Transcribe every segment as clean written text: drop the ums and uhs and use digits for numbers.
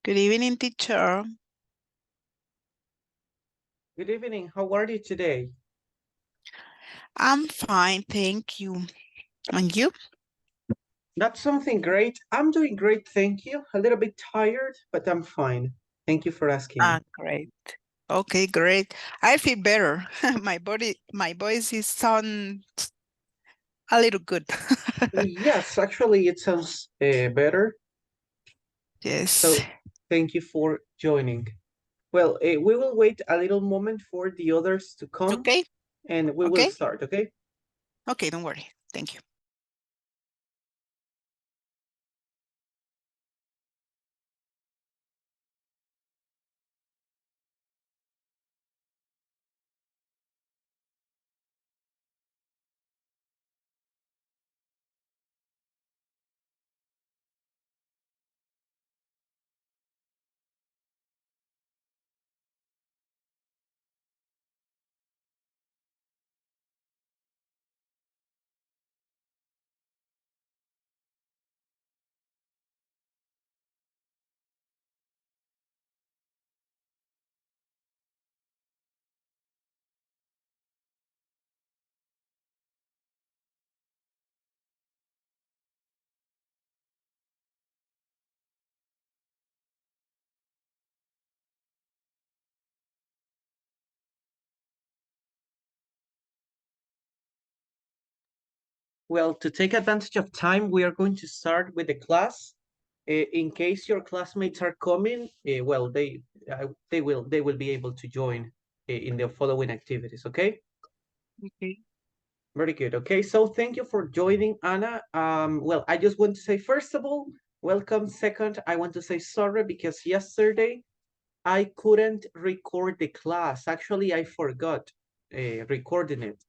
Good evening, teacher. Good evening. How are you today? I'm fine, thank you. And you? That's something great. I'm doing great, thank you. A little bit tired, but I'm fine. Thank you for asking. Great. Okay, great. I feel better. My voice is sound a little good. Yes, actually, it sounds better. Yes. So thank you for joining. Well, we will wait a little moment for the others to come Okay, and we will okay, start, okay? okay, don't worry. Thank you. Well, to take advantage of time, we are going to start with the class. In case your classmates are coming, well, they will be able to join in the following activities. Okay, Okay. very good. Okay, so thank you for joining, Anna. Well, I just want to say first of all, welcome. Second, I want to say sorry because yesterday I couldn't record the class. Actually, I forgot recording it.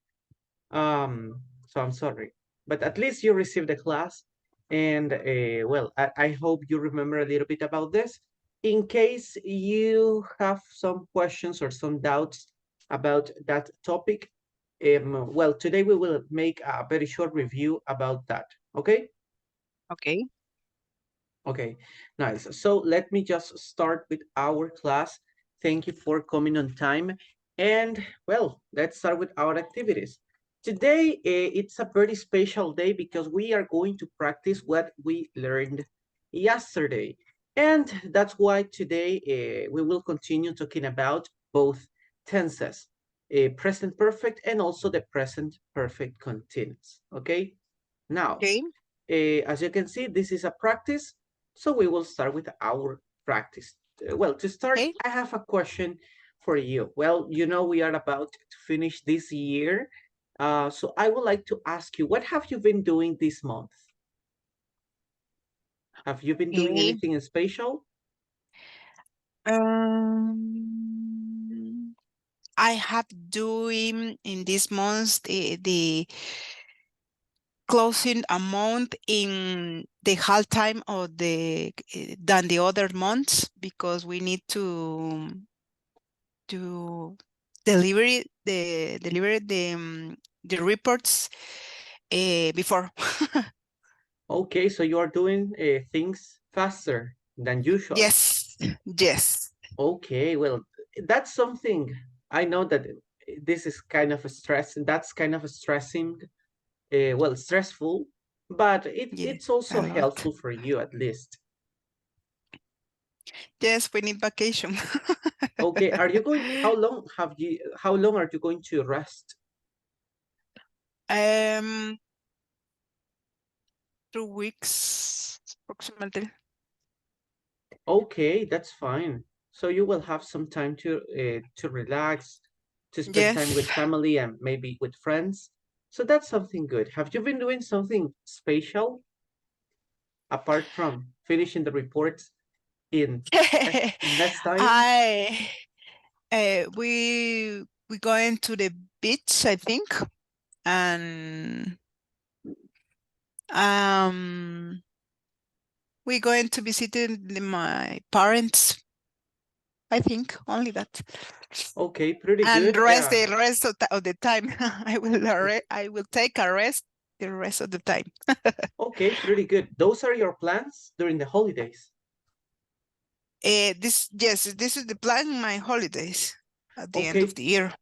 So I'm sorry, but at least you received the class, and well, I hope you remember a little bit about this. In case you have some questions or some doubts about that topic, well, today we will make a very short review about that. Okay? Okay. Okay, nice. So let me just start with our class. Thank you for coming on time. And well, let's start with our activities. Today, it's a very special day because we are going to practice what we learned yesterday. And that's why today we will continue talking about both tenses, present perfect and also the present perfect continuous. Okay, now, Okay. as you can see, this is a practice, so we will start with our practice. Well, to start, Okay. I have a question for you. Well, you know, we are about to finish this year, so I would like to ask you, what have you been doing this month? Have you been doing Okay. anything special? I have doing in this month the closing amount in the half time of the than the other months because we need to deliver the reports before. Okay, so you are doing things faster than usual. Yes, yes, Okay, well, that's something I know that this is kind of a stress, and that's kind of a stressing well, stressful, but yes, it's also a lot. helpful for you at least. Yes, we need vacation. Okay, are you going, how long are you going to rest? um 2 weeks approximately. Okay, that's fine. So you will have some time to relax, to spend time with Yes. family and maybe with friends. So that's something good. Have you been doing something special apart from finishing the reports in in less time? I we going to the beach, I think, and um we're going to visit my parents. I think only that, Okay, pretty and good. rest Yeah. the rest of the time. I will take a rest the rest of the time. Okay, pretty good. Those are your plans during the holidays. This is the plan, my holidays at the end of Okay, the year.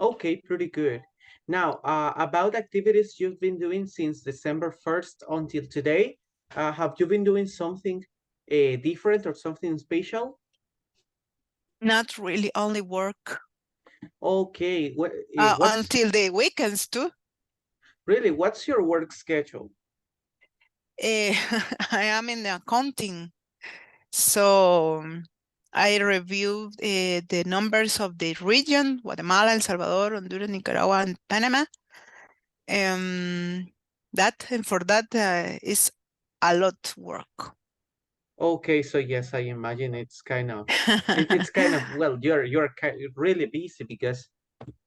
okay, pretty good. Now, about activities you've been doing since December 1st until today, have you been doing something different or something special? Not really only work Okay, what's until the weekends too. really, what's your work schedule? Eh, I am in the accounting, so I reviewed the numbers of the region: Guatemala, El Salvador, Honduras, Nicaragua, and Panama. Um, that and for that is a lot work. Okay, so yes, I imagine it's kind of it's kind of well, you're really busy because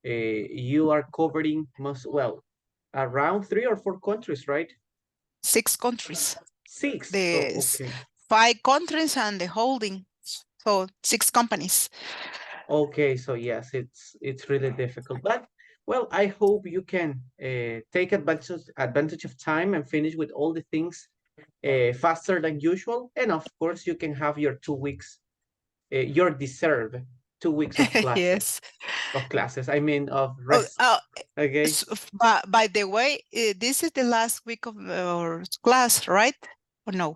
you are covering most well around 3 or 4 countries, right? 6 countries. Six. Oh, There's okay. 5 countries and the holding, so 6 companies. Okay, so yes, it's really difficult, but well, I hope you can take advantage of time and finish with all the things faster than usual, and of course, you can have your 2 weeks, your deserved 2 weeks of classes. Yes. Of classes, I mean of Oh, rest. Okay, by the way, this is the last week of our class, right? Or no?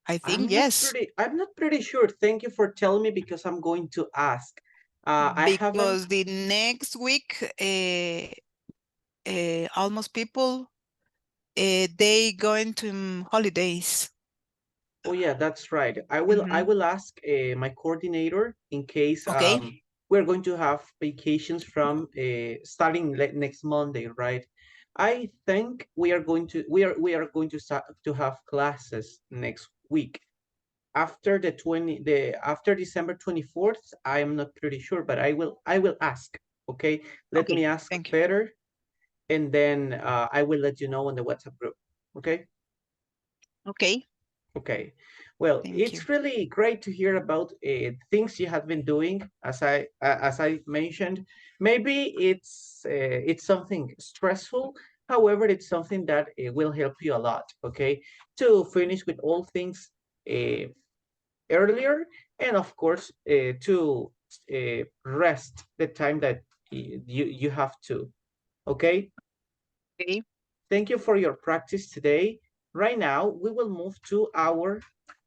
I think yes, I'm not pretty sure. Thank you for telling me because I'm going to ask. I haven't. because the next week, almost people, they going to holidays. Oh yeah, that's right. I Mhm. will ask my coordinator in case Okay. we're going to have vacations from starting next Monday, right? I think we are going to start to have classes next week after the after December 24th. I am not pretty sure, but I will ask. Okay, let Okay. me ask Thank you. better, and then I will let you know on the WhatsApp group. Okay. Okay. Okay. Well, Thank you. it's really great to hear about things you have been doing. As I mentioned, maybe it's something stressful. However, it's something that will help you a lot. Okay, to finish with all things uh, earlier, and of course to rest the time that you have to. Okay. Okay. Thank you for your practice today. Right now, we will move to our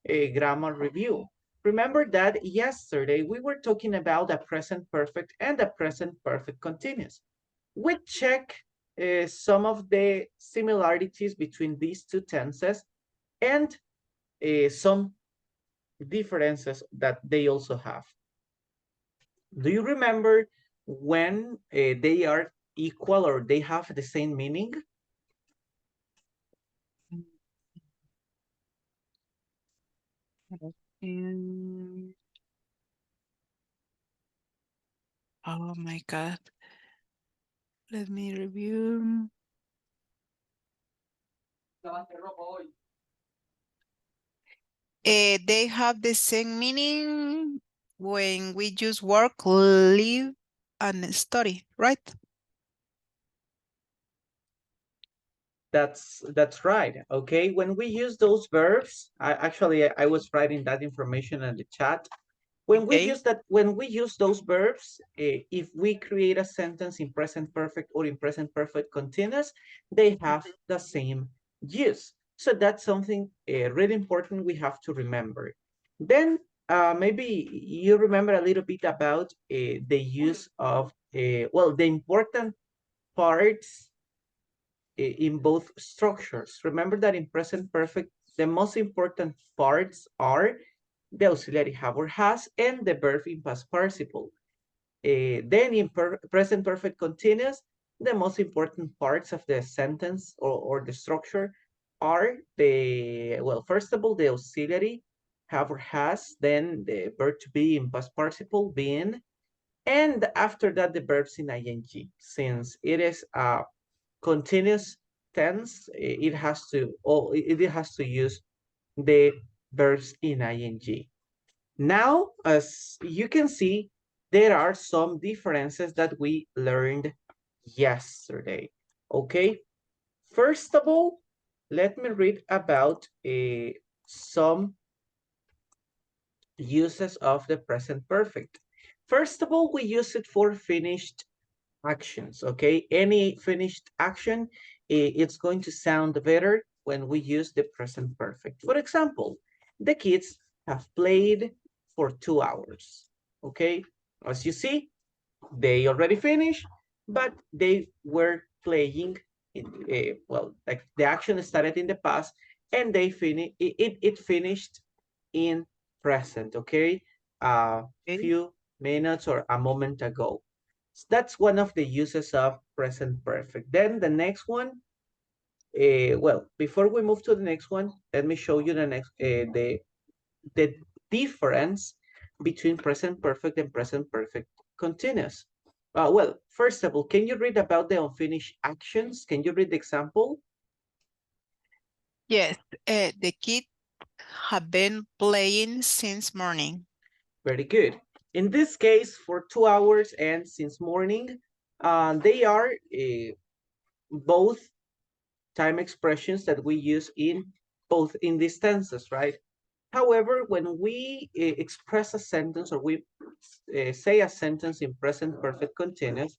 grammar review. Remember that yesterday we were talking about the present perfect and the present perfect continuous. We check some of the similarities between these two tenses and some differences that they also have. Do you remember when they are equal or they have the same meaning? Mm, oh my God. Let me review. They have the same meaning when we use work, live, and study, right? That's right. Okay, when we use those verbs, I was writing that information in the chat. Okay. When we use those verbs, if we create a sentence in present perfect or in present perfect continuous, they have Mhm. the same use. So that's something really important we have to remember. Then maybe you remember a little bit about the use of well, the important parts in both structures. Remember that in present perfect, the most important parts are the auxiliary have or has and the verb in past participle. Then in present perfect continuous, the most important parts of the sentence or the structure are the, well, first of all, the auxiliary have or has, then the verb to be in past participle, being, and after that, the verbs in ing. Since it is a continuous tense, it has to use the verbs in ing. Now, as you can see, there are some differences that we learned yesterday. Okay, first of all, let me read about some uses of the present perfect. First of all, we use it for finished actions, okay? Any finished action, it's going to sound better when we use the present perfect. For example, the kids have played for 2 hours, okay? As you see, they already finished, but they were playing in, well, like the action started in the past and they finished, it finished in present, okay? A Okay. few minutes or a moment ago. So that's one of the uses of present perfect. Then the next one, well, before we move to the next one, let me show you the next, the difference between present perfect and present perfect continuous. Well, first of all, can you read about the unfinished actions? Can you read the example? Yes, the kids have been playing since morning. Very good. In this case, for 2 hours and since morning, they are both time expressions that we use in both in these tenses, right? However, when we express a sentence or we say a sentence in present perfect continuous,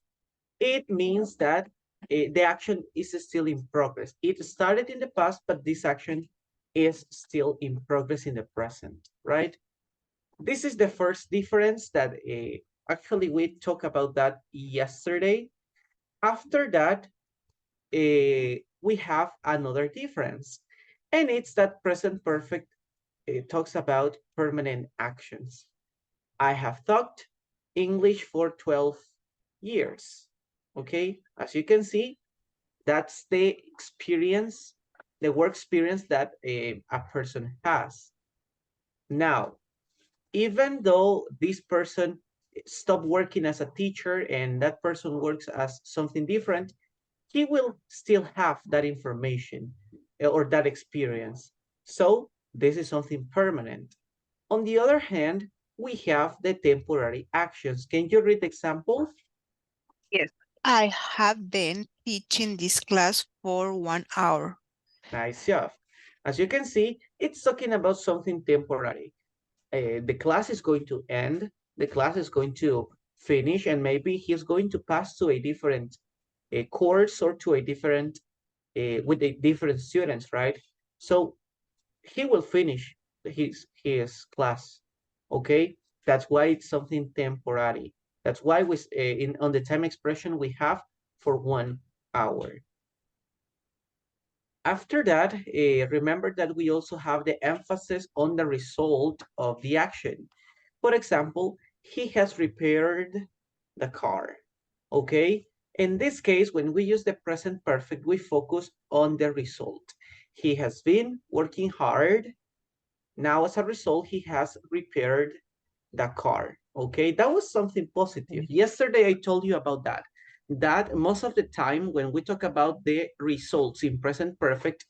it means that the action is still in progress. It started in the past, but this action is still in progress in the present, right? This is the first difference that actually we talked about that yesterday. After that, we have another difference, and it's that present perfect talks about permanent actions. I have taught English for 12 years. Okay, as you can see, that's the experience, the work experience that a person has. Now, even though this person stopped working as a teacher and that person works as something different, he will still have that information or that experience. So this is something permanent. On the other hand, we have the temporary actions. Can you read the example? Yes. I have been teaching this class for 1 hour. Nice job. As you can see, it's talking about something temporary. The class is going to end, the class is going to finish, and maybe he's going to pass to a different course or to a different, with a different students, right? So he will finish his class, okay? That's why it's something temporary. That's why we in on the time expression we have for 1 hour. After that, remember that we also have the emphasis on the result of the action. For example, he has repaired the car. Okay? In this case, when we use the present perfect, we focus on the result. He has been working hard. Now, as a result, he has repaired the car. Okay, that was something positive. Yesterday, I told you about that. That most of the time, when we talk about the results in present perfect,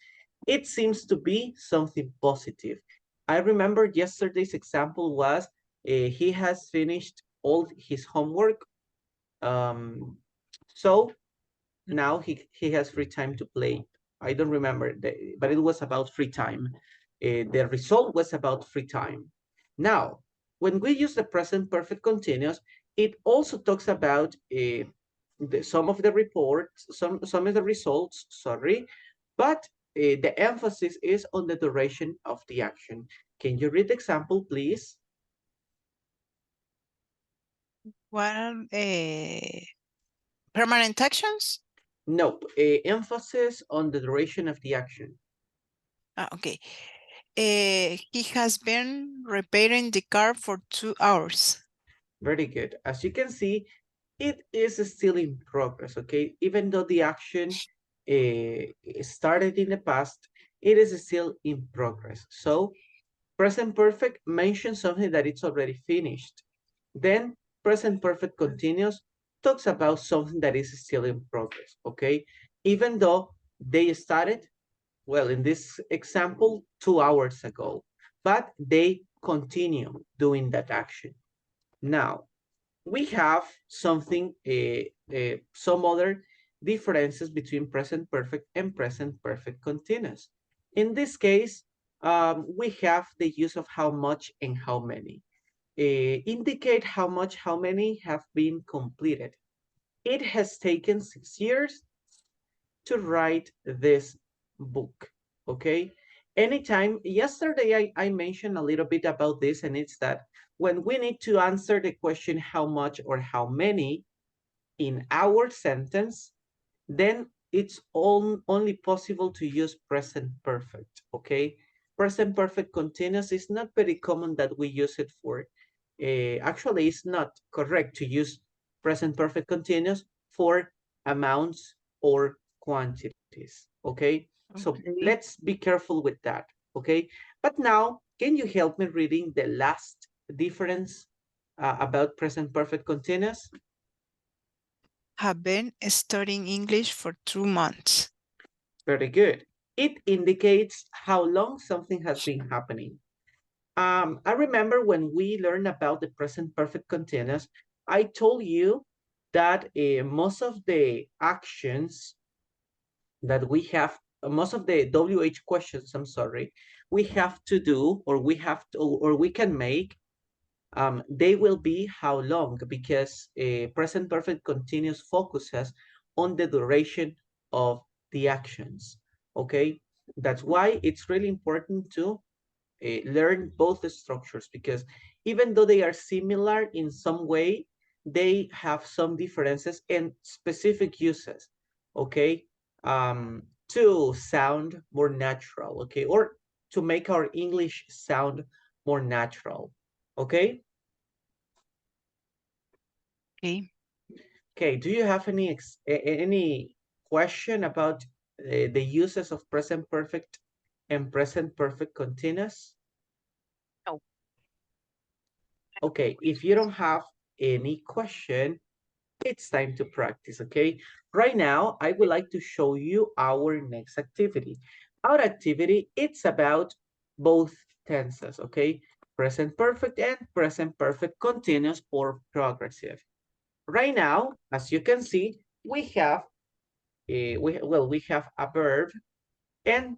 it seems to be something positive. I remember yesterday's example was he has finished all his homework. Um, so now he has free time to play. I don't remember, but it was about free time. The result was about free time. Now, when we use the present perfect continuous, it also talks about some of the reports, some of the results, sorry, but the emphasis is on the duration of the action. Can you read the example, please? What permanent actions? No, emphasis on the duration of the action. Okay. He has been repairing the car for 2 hours. Very good. As you can see, it is still in progress, okay? Even though the action started in the past, it is still in progress. So present perfect mentions something that it's already finished. Then present perfect continuous talks about something that is still in progress, okay? Even though they started, well, in this example, 2 hours ago, but they continue doing that action. Now, we have something, some other differences between present perfect and present perfect continuous. In this case, we have the use of how much and how many. Indicate how much, how many have been completed. It has taken 6 years to write this book, okay? Anytime, yesterday I mentioned a little bit about this, and it's that when we need to answer the question how much or how many in our sentence, then it's only possible to use present perfect, okay? Present perfect continuous is not very common that we use it for. Actually, it's not correct to use present perfect continuous for amounts or quantities, okay? So Okay. let's be careful with that, okay? But now, can you help me reading the last difference about present perfect continuous? Have been studying English for 2 months. Very good. It indicates how long something has been happening. I remember when we learned about the present perfect continuous, I told you that most of the actions that we have, most of the WH questions, I'm sorry, we have to do, or we have to, or we can make, they will be how long, because present perfect continuous focuses on the duration of the actions, okay? That's why it's really important to learn both the structures, because even though they are similar in some way, they have some differences and specific uses, okay? To sound more natural, okay? Or to make our English sound more natural, okay? Okay. Okay, do you have any question about the uses of present perfect and present perfect continuous? No. Okay, if you don't have any question, it's time to practice, okay? Right now, I would like to show you our next activity. Our activity, it's about both tenses, okay? Present perfect and present perfect continuous or progressive. Right now, as you can see, we have we have a verb and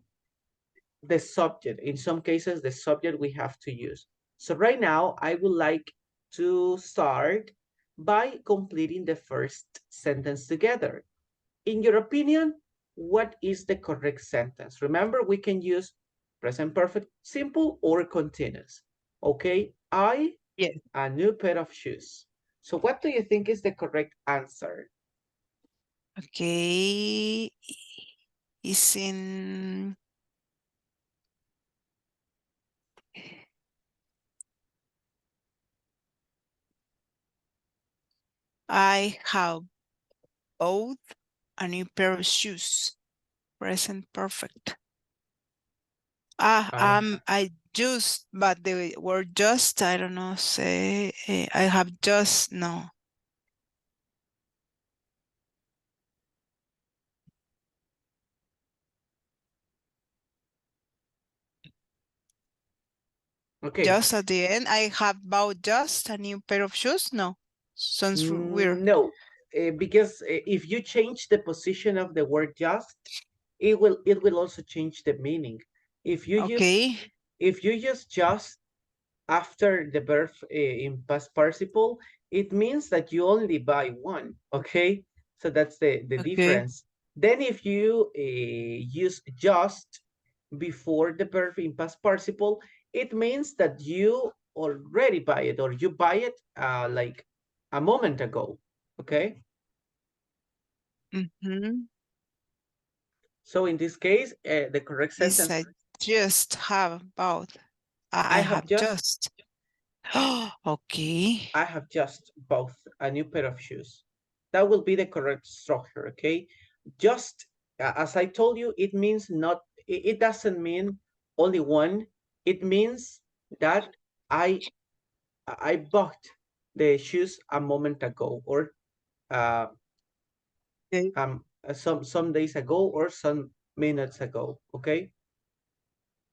the subject. In some cases, the subject we have to use. So right now, I would like to start by completing the first sentence together. In your opinion, what is the correct sentence? Remember, we can use present perfect simple or continuous. Okay, I Yes. a new pair of shoes. So what do you think is the correct answer? Okay. Is in I have bought a new pair of shoes. Present perfect. I I just, but the word just, I don't know, say, I have just, no, okay. just at the end, I have bought just a new pair of shoes. No, sounds weird. No, because if you change the position of the word just, it will also change the meaning. If you use Okay. if you use just after the verb in past participle, it means that you only buy one. Okay, so that's the Okay. difference. Then if you use just before the verb in past participle, it means that you already buy it, or you buy it like a moment ago. Okay, Mm-hmm. so in this case, the correct Is sentence, I just have bought. I I have have just just. Okay. I have just bought a new pair of shoes. That will be the correct structure, okay? Just as I told you, it means not, it doesn't mean only one. It means that I I bought the shoes a moment ago, or uh, Okay. some days ago, or some minutes ago, okay?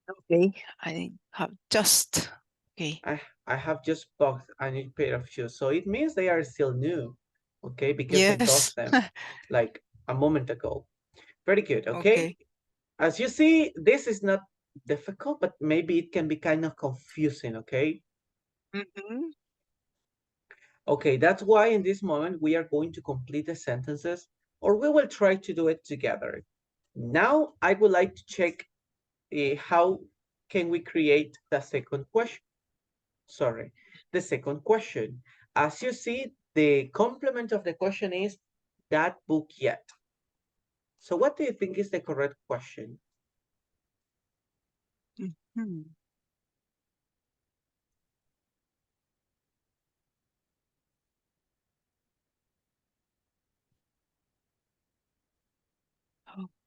Okay. I have just. Okay. I have just bought a new pair of shoes. So it means they are still new, okay? Because I bought Yes. them like a moment ago. Very good, okay? Okay. As you see, this is not difficult, but maybe it can be kind of confusing, okay? Mhm. Okay, that's why in this moment we are going to complete the sentences, or we will try to do it together. Now I would like to check how can we create the second question. Sorry, the second question. As you see, the complement of the question is that book yet. So what do you think is the correct question? Mhm.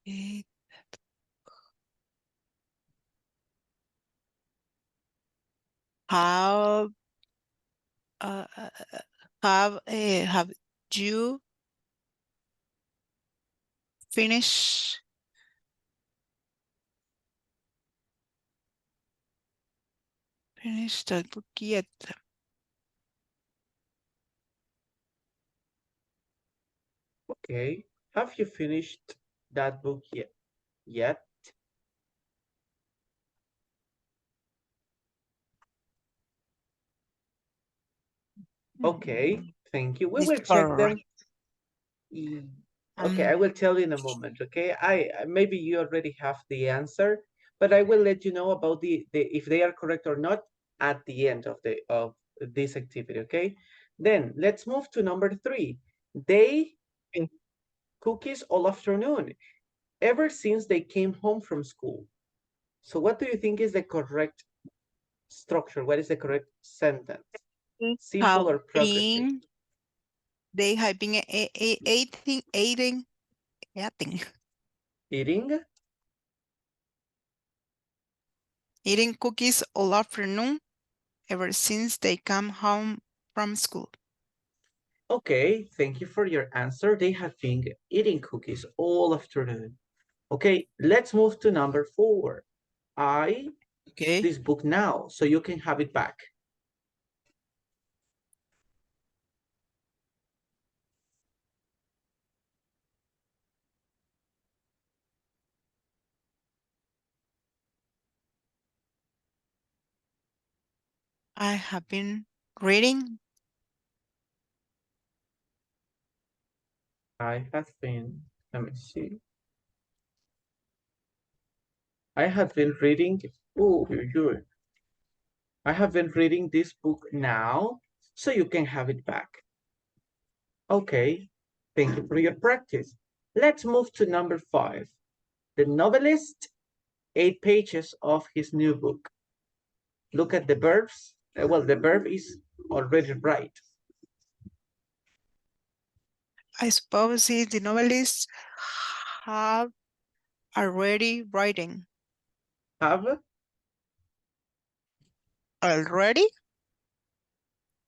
Okay. How uh, uh, uh, have you finished that book yet? Okay, have you finished that book yet? Yet? Okay, Mhm. thank you. We It's will check them. correct. Okay, Um, I will tell you in a moment. Okay, maybe you already have the answer, but I will let you know about the if they are correct or not at the end of the of this activity. Okay, then let's move to number 3. They okay. cookies all afternoon ever since they came home from school. So what do you think is the correct structure? What is the correct sentence? Simple Have or progressive? been they have been eating Eating? eating cookies all afternoon ever since they come home from school. Okay, thank you for your answer. They have been eating cookies all afternoon. Okay, let's move to number 4. I Okay. this book now, so you can have it back. I have been reading. I have been, let me see. I have been reading, oh, I have been reading this book now, so you can have it back. Okay, thank you for your practice. Let's move to number 5. The novelist, 8 pages of his new book. Look at the verbs. Well, the verb is already right. I suppose the novelists have already writing. Have Already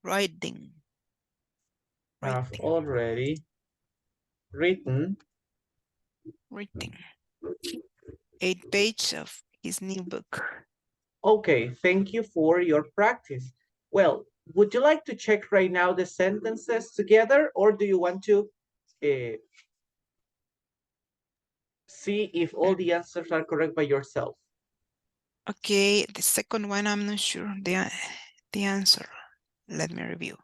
writing. have Writing. already written. Writing. 8 pages of his new book. Okay, thank you for your practice. Well, would you like to check right now the sentences together, or do you want to uh, see if all the answers are correct by yourself? Okay, the second one, I'm not sure the answer. Let me review.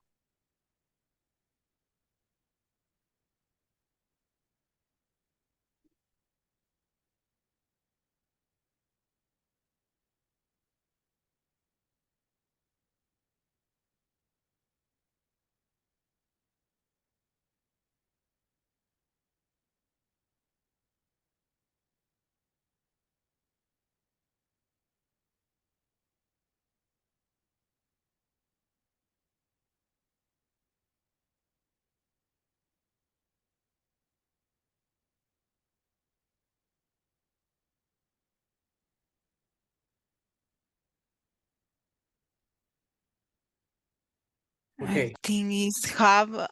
I Okay, think it's have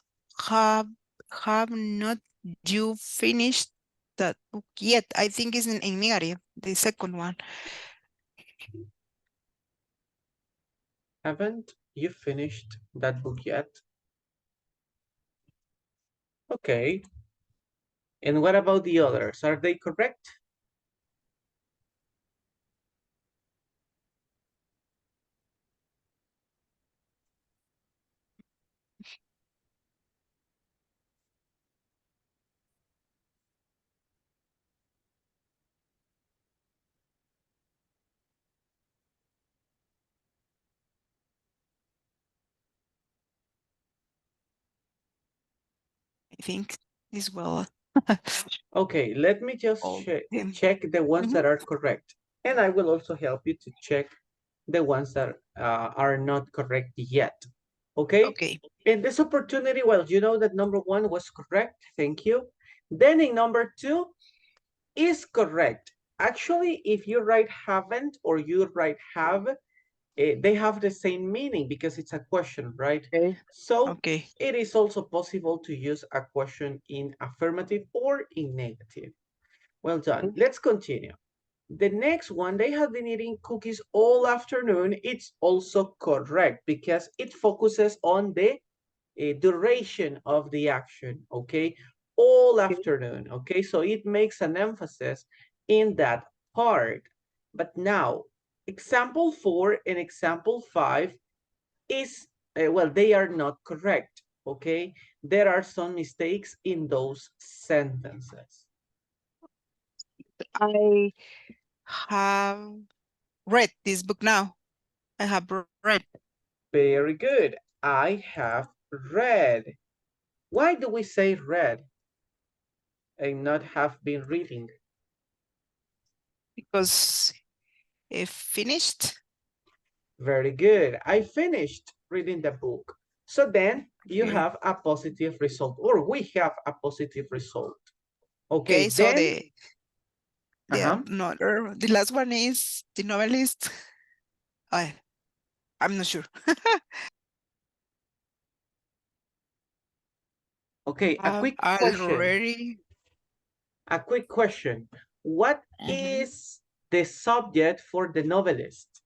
have not you finished that book yet. I think it's in negative, the second one. haven't you finished that book yet? Okay, and what about the others? Are they correct? think is well. Okay, let me just All him. check the ones Mhm. that are correct. And I will also help you to check the ones that are not correct yet. Okay? Okay. In this opportunity, well, you know that number one was correct. Thank you. Then in number two is correct. Actually, if you write haven't or you write have, they have the same meaning because it's a question, right? Okay. So Okay. it is also possible to use a question in affirmative or in negative. Well done. Let's continue. The next one, they have been eating cookies all afternoon. It's also correct because it focuses on the duration of the action, okay? All Okay. afternoon, okay? So it makes an emphasis in that part. But now, example 4 and example 5 is, well, they are not correct, okay? There are some mistakes in those sentences. I have read this book now. I have read Very good. I have read. Why do we say read and not have been reading? because it finished. Very good. I finished reading the book. So then you Okay. have a positive result, or we have a positive result. Okay, Okay. So then, uh-huh. the last one is the novelist. I I'm not sure. Okay, a Have quick question. already. A quick question. What Mhm. is the subject for the novelist?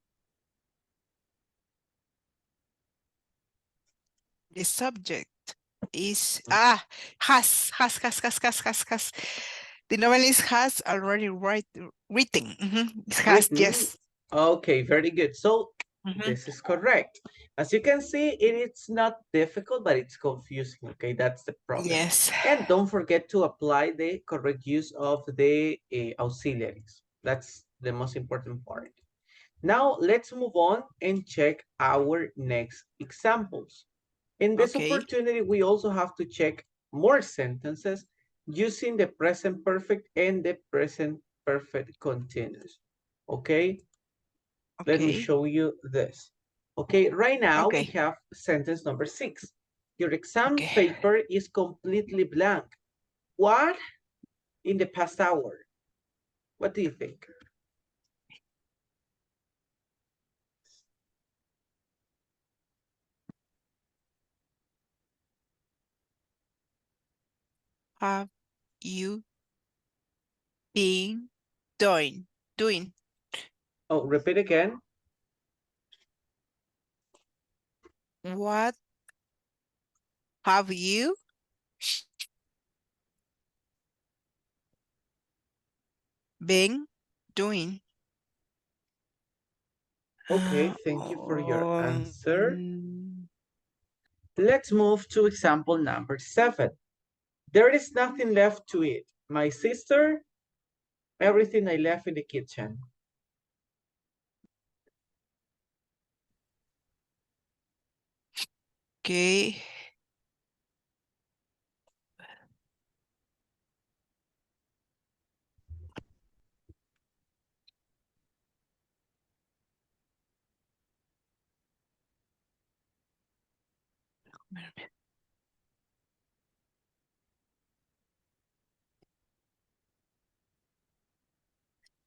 The subject is has. The novelist has already written. It has, Written. yes. Okay, very good. So Mhm. this is correct. As you can see, it's not difficult, but it's confusing. Okay, that's the problem. Yes. And don't forget to apply the correct use of the auxiliaries. That's the most important part. Now let's move on and check our next examples. In this Okay. opportunity, we also have to check more sentences using the present perfect and the present perfect continuous. Okay, let me Okay. show you this. Okay, right now we Okay. have sentence number 6. Your exam Okay. paper is completely blank. What in the past hour? What do you think? Have you been doing? Oh, repeat again. What have you been doing? Okay, Uh, thank you for your um, answer. Let's move to example number 7. There is nothing left to eat. My sister, everything I left in the kitchen. okay.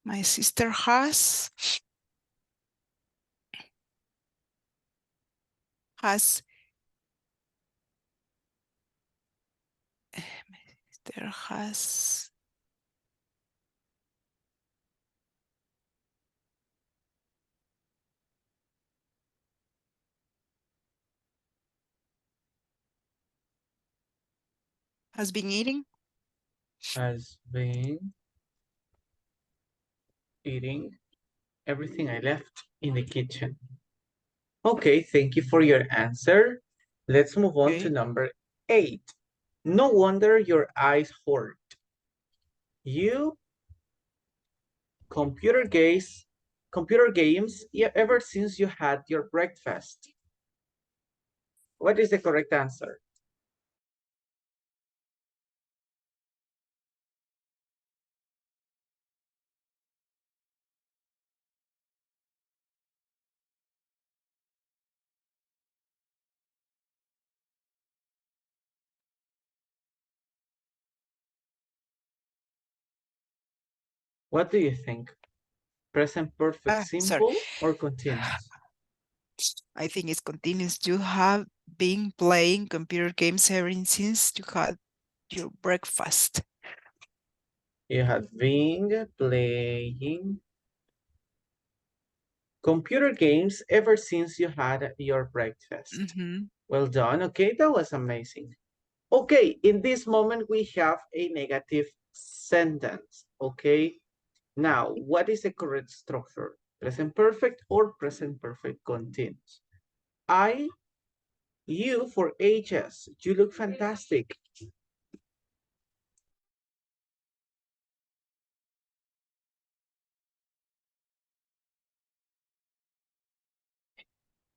My sister has my sister has been eating. Has been eating everything I left in the kitchen. Okay, thank you for your answer. Let's move on to Okay. number 8. No wonder your eyes hurt. You computer games, computer games, yeah, ever since you had your breakfast. What is the correct answer? What do you think? Present perfect Sorry. simple or continuous? I think it's continuous. You have been playing computer games ever since you had your breakfast. You have been playing computer games ever since you had your breakfast. Mm-hmm. Well done. Okay, that was amazing. Okay, in this moment we have a negative sentence. Okay, now what is the correct structure? Present perfect or present perfect continuous? You for ages. You look fantastic.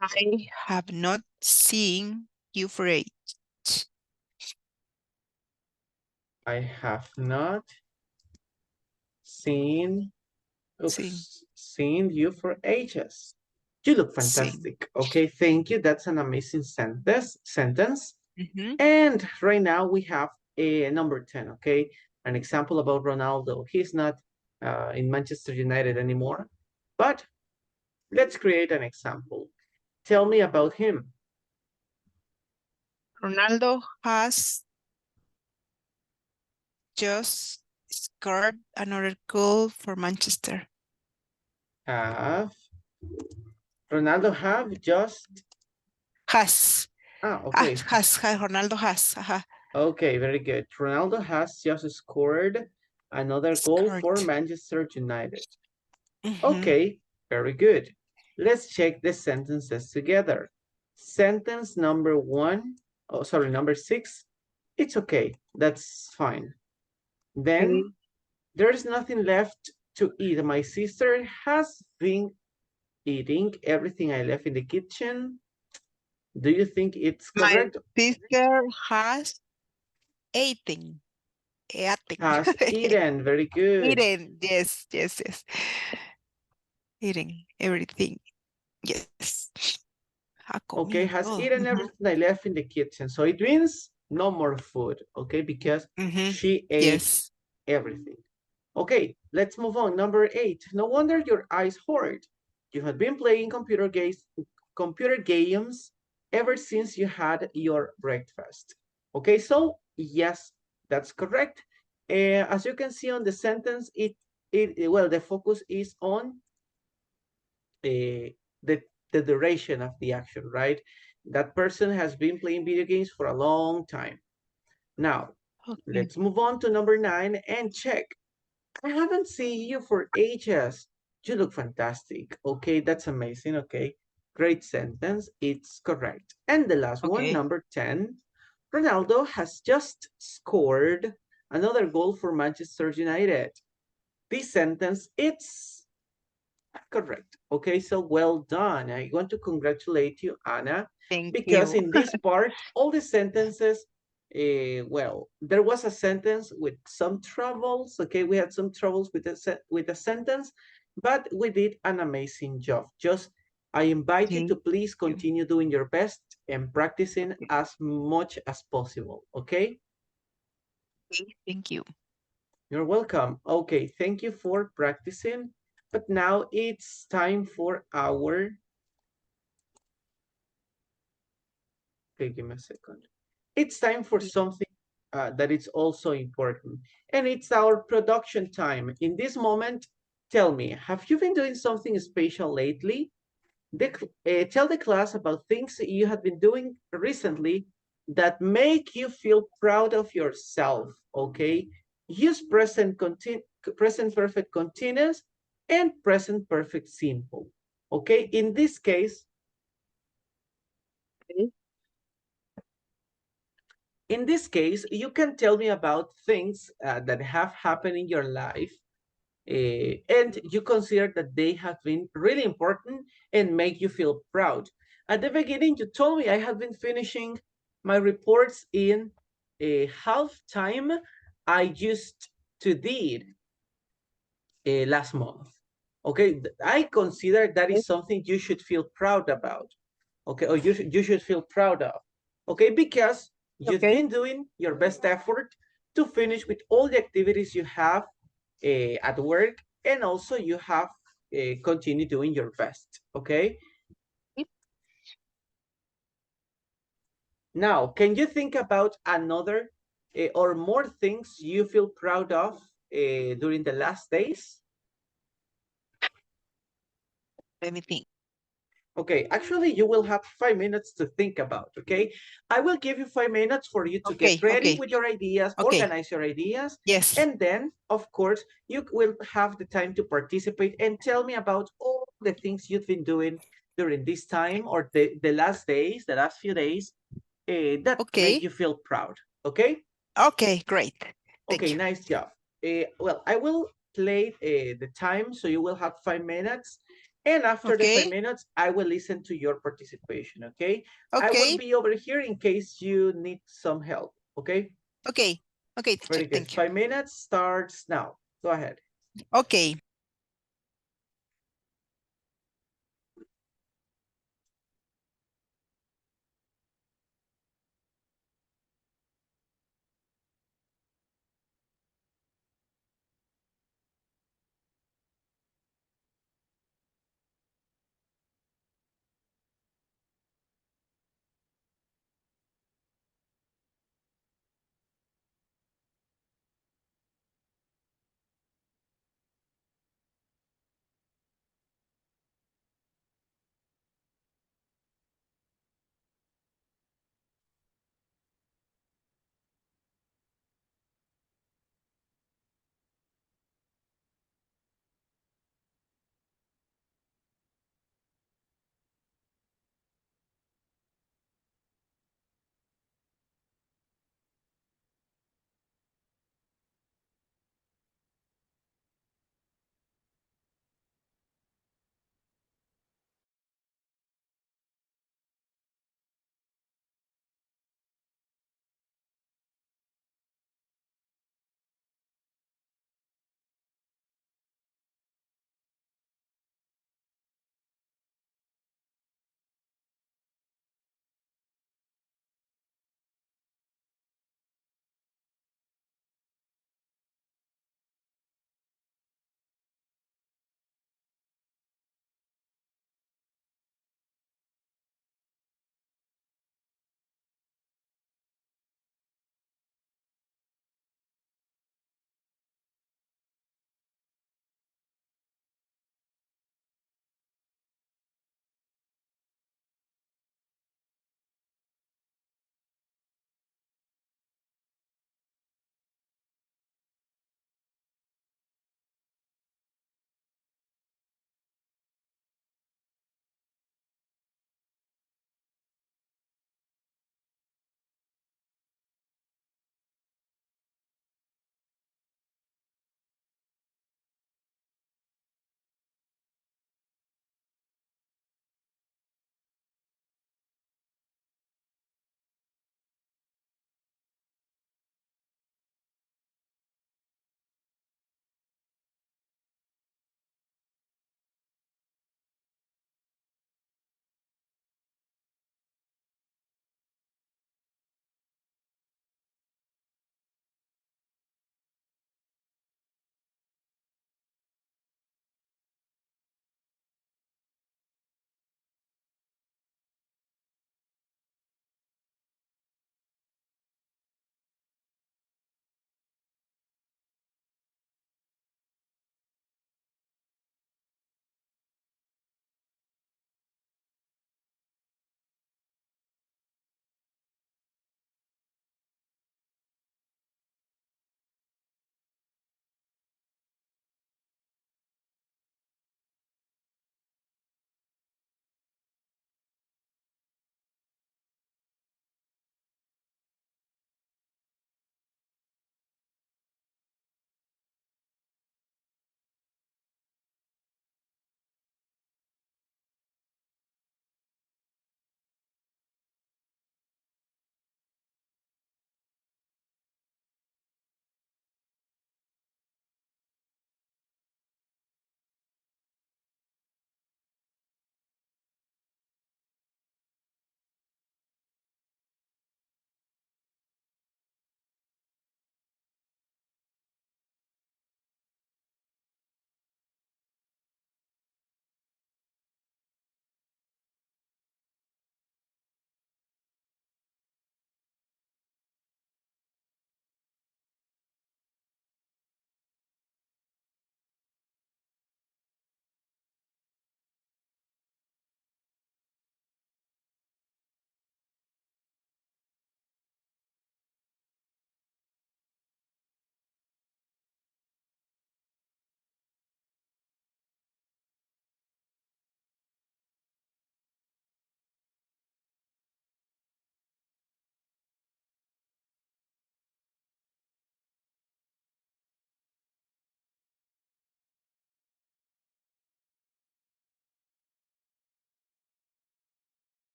I have not seen you for age. I have not seen, Seen, seen you for ages. You look seen. fantastic. Okay, thank you. That's an amazing sentence. Mm-hmm. And right now we have a number 10, okay? An example about Ronaldo. He's not in Manchester United anymore, but let's create an example. Tell me about him. Ronaldo has just scored another goal for Manchester. Have Ronaldo have just, Has. okay. Ronaldo has. Okay, very good. Ronaldo has just scored another goal Scored. for Manchester United. Mm-hmm. Okay, very good. Let's check the sentences together. Sentence number one, oh, sorry, number 6. It's okay, that's fine. Then Okay. there's nothing left to eat. My sister has been eating everything I left in the kitchen. Do you think it's My correct? sister has eaten. Eating. Has eaten, very good. Eating. Yes, yes, yes. Eating everything. Yes. Ha Okay, comido has todo. eaten everything I left in the kitchen. So it means no more food, okay, because she ate Yes. everything. Okay, let's move on. Number 8. No wonder your eyes hurt. You have been playing computer games ever since you had your breakfast. Okay, so yes, that's correct. As you can see on the sentence, well, the focus is on the the duration of the action, right? That person has been playing video games for a long time. Now, Okay. let's move on to number 9 and check. I haven't seen you for ages. You look fantastic. Okay, that's amazing. Okay, great sentence. It's correct. And the last one, Okay. number 10. Ronaldo has just scored another goal for Manchester United. This sentence, it's correct. Okay, so well done. I want to congratulate you, Anna, Thank because you. in this part, all the sentences, well, there was a sentence with some troubles. Okay, we had some troubles with the sentence, but we did an amazing job. Just I invite you to Thank please you. continue doing your best and practicing as much as possible. Okay, Okay. Thank you. you're welcome. Okay, thank you for practicing. But now it's time for our. Okay, give me a second. It's time for something that is also important, and it's our production time. In this moment, tell me, have you been doing something special lately? Tell the class about things that you have been doing recently that make you feel proud of yourself, okay? Use present perfect continuous and present perfect simple, okay? In this case, Okay. you can tell me about things that have happened in your life and you consider that they have been really important and make you feel proud. At the beginning, you told me I have been finishing my reports in a half time I used to did last month. Okay, I consider that is something you should feel proud about. Okay, or you should feel proud of. Okay, because you've Okay. been doing your best effort to finish with all the activities you have at work, and also you have continue doing your best. Okay. Now, can you think about another or more things you feel proud of during the last days? Let me think. Okay, actually, you will have 5 minutes to think about. Okay, I will give you 5 minutes for you to get Okay, ready okay, with your ideas, okay. organize your ideas, Yes. and then, of course, you will have the time to participate and tell me about all the things you've been doing during this time or the last days, the last few days that make Okay. you feel proud. Okay. Okay, great. Thank Okay, you. nice job. Well, I will play the time, so you will have 5 minutes. And after the five Okay. minutes, I will listen to your participation, okay? I will Okay. be over here in case you need some help, okay? Okay. Okay, teacher. Very good. Thank you. 5 minutes starts now. Go ahead. Okay.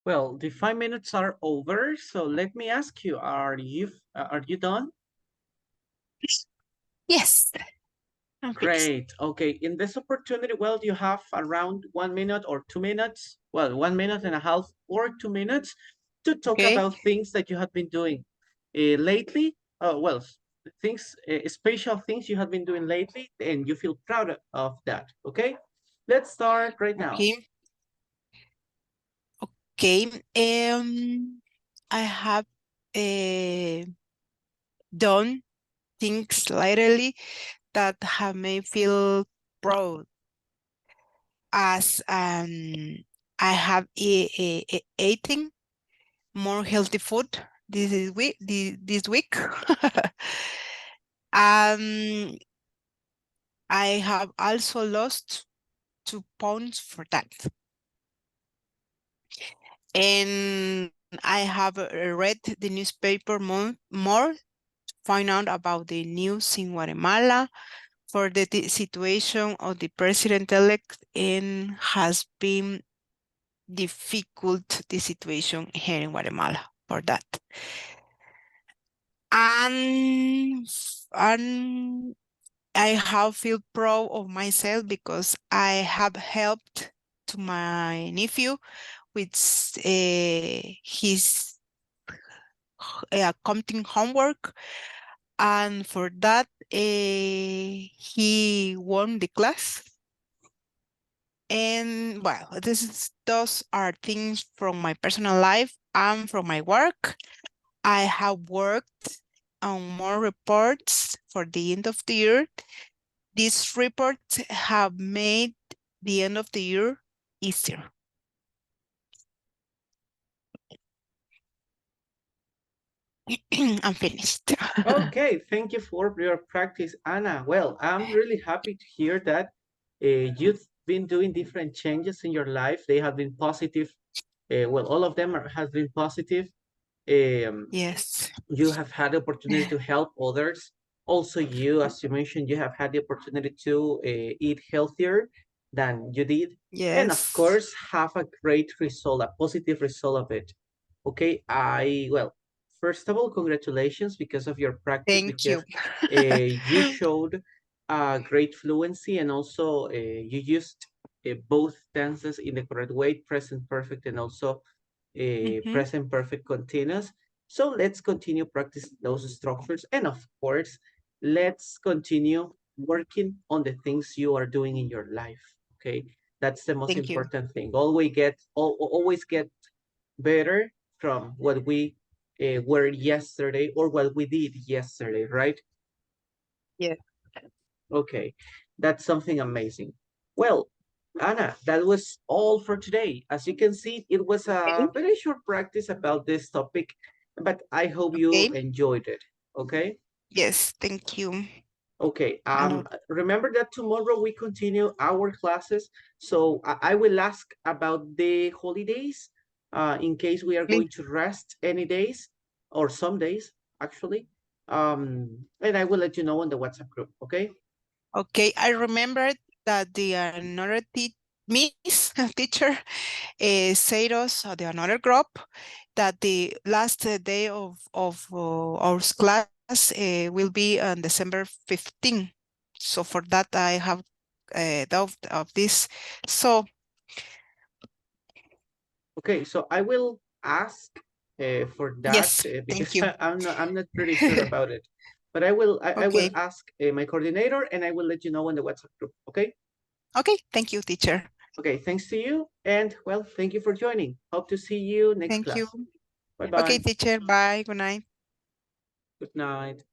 Well, the 5 minutes are over, so let me ask you, are you done? Yes, I'm finished. Great. Okay. In this opportunity, well, you have around 1 minute or 2 minutes. Well, 1 minute and a half or 2 minutes to talk Okay. about things that you have been doing lately. Well, things, special things you have been doing lately, and you feel proud of that. Okay. Let's start right now. Okay. Okay. I have done things lately that have made me feel proud, as I have eating more healthy food this week. um I have also lost 2 pounds for that. And I have read the newspaper more, find out about the news in Guatemala for the situation of the president-elect, and has been difficult, the situation here in Guatemala for that. And I have feel proud of myself because I have helped to my nephew with his accounting homework, and for that he won the class. And well, those are things from my personal life and from my work. I have worked on more reports for the end of the year. These reports have made the end of the year easier. I'm finished. Okay, thank you for your practice, Anna. Well, I'm really happy to hear that you've been doing different changes in your life. They have been positive. Well, all of them has been positive. Um, Yes, you have had the opportunity to help others. Also, you, as you mentioned, you have had the opportunity to eat healthier than you did, and of yes. course, have a great result, a positive result of it. Okay, well, first of all, congratulations because of your practice, Thank because you. you showed great fluency, and also you used both tenses in the correct way, present perfect and also Mhm. present perfect continuous. So let's continue practicing those structures. And of course, let's continue working on the things you are doing in your life. Okay. That's the most Thank you. important thing. Always get better from what we were yesterday or what we did yesterday, right? Yeah. Okay, that's something amazing. Well, Anna, that was all for today. As you can see, it was Okay. a very short practice about this topic, but I hope you Okay. enjoyed it. Okay? Yes, thank you Okay. a lot. Remember that tomorrow we continue our classes. So I will ask about the holidays, in case we are Okay. going to rest any days or some days, actually. And I will let you know on the WhatsApp group. Okay? Okay, I remembered that the another miss teacher said us, the another group, that the last day of our class will be on December 15. So for that, I have doubt of this. So Okay, so I will ask for that yes, thank because you. I'm not pretty sure about it, but I will Okay, ask my coordinator and I will let you know in the WhatsApp group. Okay. okay, thank you, teacher. Okay. Thanks to you, and well, thank you for joining. Hope to see you next Thank you. class. Bye Okay, bye. teacher. Bye. Good night. Good night.